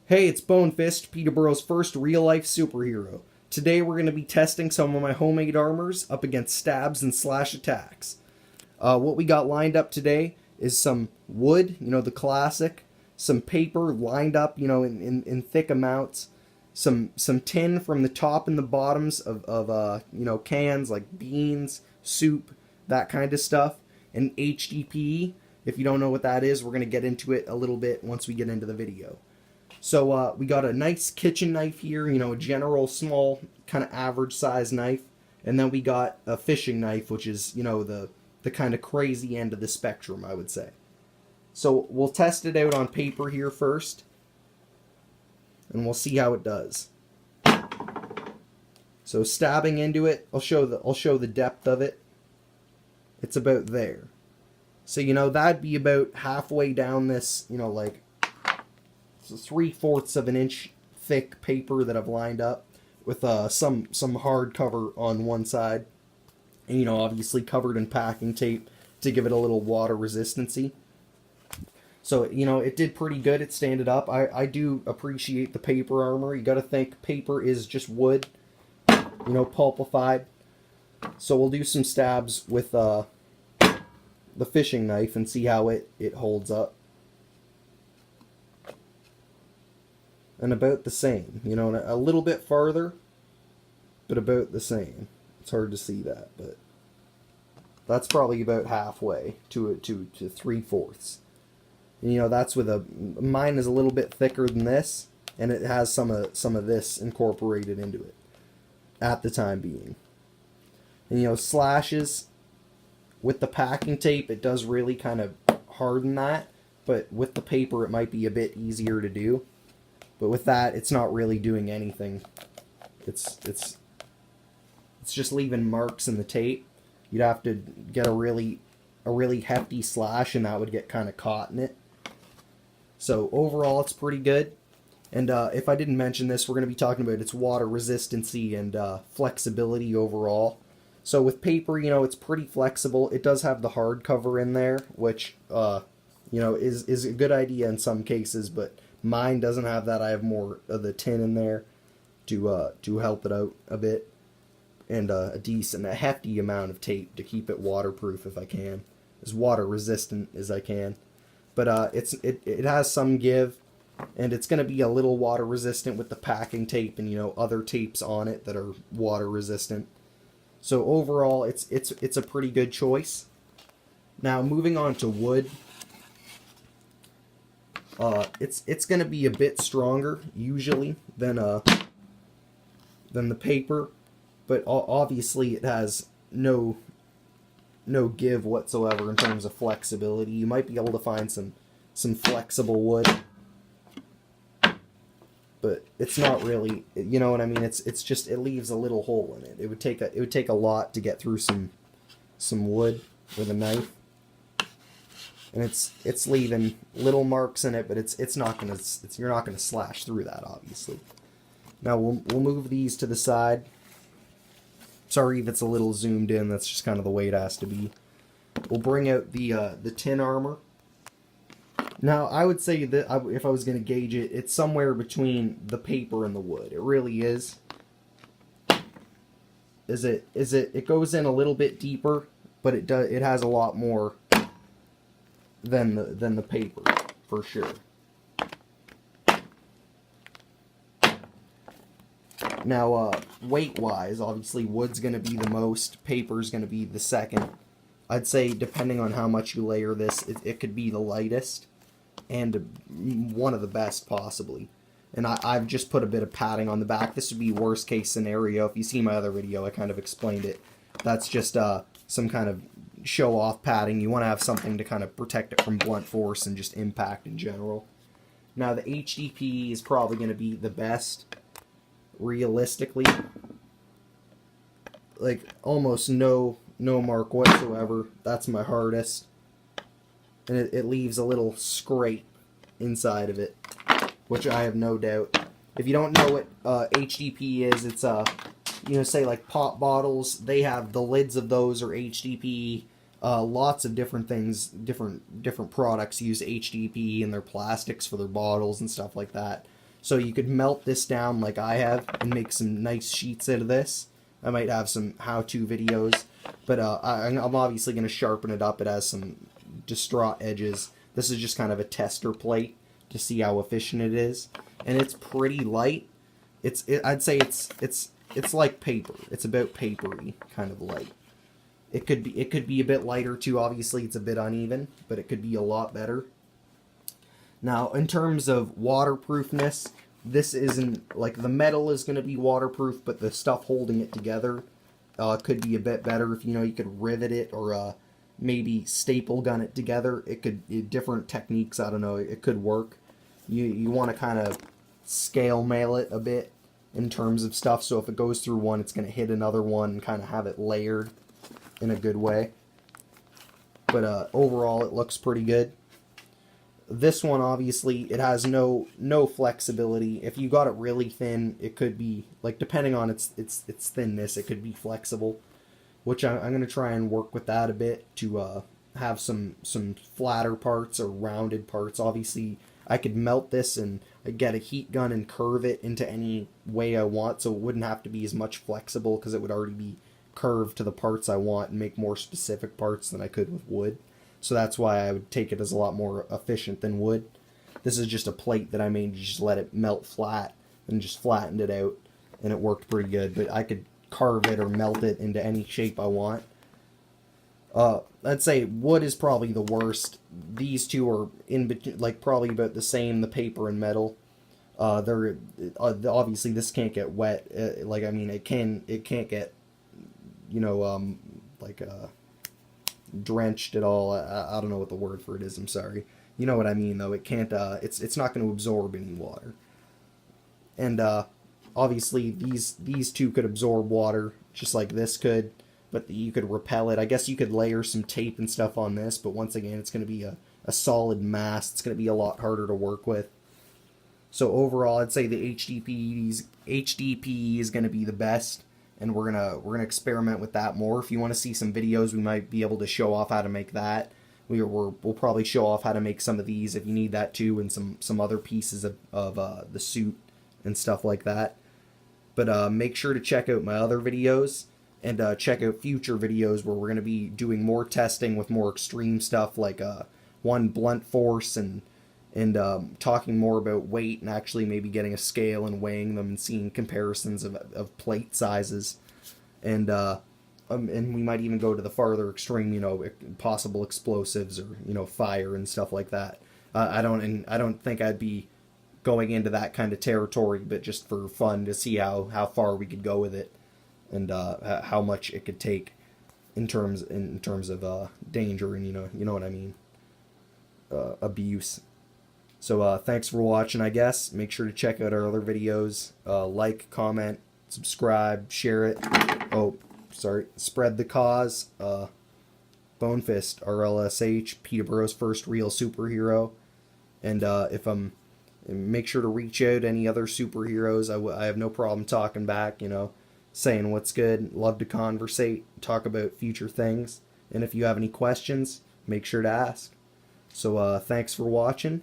Hey, it's Bonefist, Peterborough's first real-life superhero. Today we're going to be testing some of my homemade armors up against stabs and slash attacks. What we got lined up today is some wood, the classic, some paper lined up, in thick amounts, some tin from the top and the bottoms of cans like beans, soup, that kind of stuff, and HDPE. If you don't know what that is, we're going to get into it a little bit once we get into the video. So we got a nice kitchen knife here, a general small, kind of average size knife. And then we got a fishing knife, which is, the kind of crazy end of the spectrum, I would say. So we'll test it out on paper here first. And we'll see how it does. So stabbing into it, I'll show the depth of it. It's about there. So, that'd be about halfway down this, like 3/4 of an inch thick paper that I've lined up with some hard cover on one side, and obviously covered in packing tape to give it a little water resistancy. So it did pretty good. It standed up. I do appreciate the paper armor. You got to think paper is just wood, pulpified. So we'll do some stabs with the fishing knife and see how it holds up. And about the same, a little bit farther, but about the same. It's hard to see that, but that's probably about halfway to 3/4. And that's with mine is a little bit thicker than this, and it has some of this incorporated into it at the time being. And slashes with the packing tape, it does really kind of harden that, but with the paper it might be a bit easier to do. But with that, it's not really doing anything. It's just leaving marks in the tape. You'd have to get a really hefty slash, and that would get kind of caught in it. So overall, it's pretty good. And if I didn't mention this, we're going to be talking about its water resistancy and flexibility overall. So with paper, it's pretty flexible. It does have the hard cover in there, which is a good idea in some cases, but mine doesn't have that. I have more of the tin in there to help it out a bit, and a hefty amount of tape to keep it waterproof if I can, as water resistant as I can. But it has some give, and it's going to be a little water resistant with the packing tape and other tapes on it that are water resistant. So overall, it's a pretty good choice. Now moving on to wood. It's going to be a bit stronger usually than the paper, but obviously it has no give whatsoever in terms of flexibility. You might be able to find some flexible wood, but it's not really, you know what I mean? It's just, it leaves a little hole in it. It would take a lot to get through some wood with a knife. And it's leaving little marks in it, but you're not gonna slash through that, obviously. Now we'll move these to the side. Sorry if it's a little zoomed in. That's just kind of the way it has to be. We'll bring out the tin armor. Now I would say that if I was gonna gauge it, it's somewhere between the paper and the wood. It really is. It goes in a little bit deeper, but it has a lot more than the paper, for sure. Now, weight-wise, obviously wood's going to be the most, paper's going to be the second. I'd say, depending on how much you layer this, it could be the lightest, and one of the best, possibly. And I've just put a bit of padding on the back. This would be worst-case scenario. If you see my other video, I kind of explained it. That's just some kind of show-off padding. You want to have something to kind of protect it from blunt force and just impact in general. Now the HDPE is probably going to be the best, realistically. Like almost no mark whatsoever. That's my hardest, and it leaves a little scrape inside of it, which I have no doubt. If you don't know what HDPE is, it's say like pop bottles, they have the lids of those are HDPE. Lots of different things, different products use HDPE in their plastics for their bottles and stuff like that. So you could melt this down like I have and make some nice sheets out of this. I might have some how-to videos, but I'm obviously going to sharpen it up. It has some distraught edges. This is just kind of a tester plate to see how efficient it is, and it's pretty light. I'd say it's like paper. It's about papery kind of light. It could be a bit lighter too. Obviously, it's a bit uneven, but it could be a lot better. Now, in terms of waterproofness, this isn't, like, the metal is going to be waterproof, but the stuff holding it together could be a bit better. If, you could rivet it or maybe staple gun it together. It could, different techniques, I don't know, it could work. You want to kind of scale mail it a bit in terms of stuff, so if it goes through one, it's going to hit another one and kind of have it layered in a good way. But overall, it looks pretty good. This one, obviously, it has no flexibility. If you got it really thin, it could be, like, depending on its thinness, it could be flexible, which I'm going to try and work with that a bit to have some flatter parts or rounded parts. Obviously, I could melt this and get a heat gun and curve it into any way I want, so it wouldn't have to be as much flexible because it would already be curved to the parts I want and make more specific parts than I could with wood. So that's why I would take it as a lot more efficient than wood. This is just a plate that I made to just let it melt flat and just flattened it out, and it worked pretty good. But I could carve it or melt it into any shape I want. I'd say wood is probably the worst. These two are in between, like probably about the same. The paper and metal. They're obviously this can't get wet. Like I mean, it can't get drenched at all. I don't know what the word for it is. I'm sorry. You know what I mean, though. It can't. It's not going to absorb any water. And obviously these two could absorb water just like this could, but you could repel it. I guess you could layer some tape and stuff on this, but once again, it's going to be a solid mass. It's going to be a lot harder to work with. So overall, I'd say the HDPE is going to be the best. And we're gonna experiment with that more. If you want to see some videos, we might be able to show off how to make that. We'll probably show off how to make some of these if you need that too, and some other pieces of the suit and stuff like that. But make sure to check out my other videos and check out future videos where we're gonna be doing more testing with more extreme stuff like one blunt force and talking more about weight and actually maybe getting a scale and weighing them and seeing comparisons of plate sizes, and we might even go to the farther extreme, possible explosives or fire and stuff like that. I don't think I'd be going into that kind of territory, but just for fun to see how far we could go with it and how much it could take in terms of danger and you know what I mean, abuse. So thanks for watching, I guess. Make sure to check out our other videos. Like, comment, subscribe, share it. Oh, sorry. Spread the cause. Bonefist, RLSH, Peterborough's first real superhero. And make sure to reach out to any other superheroes. I have no problem talking back, saying what's good. Love to conversate, talk about future things. And if you have any questions, make sure to ask. So thanks for watching.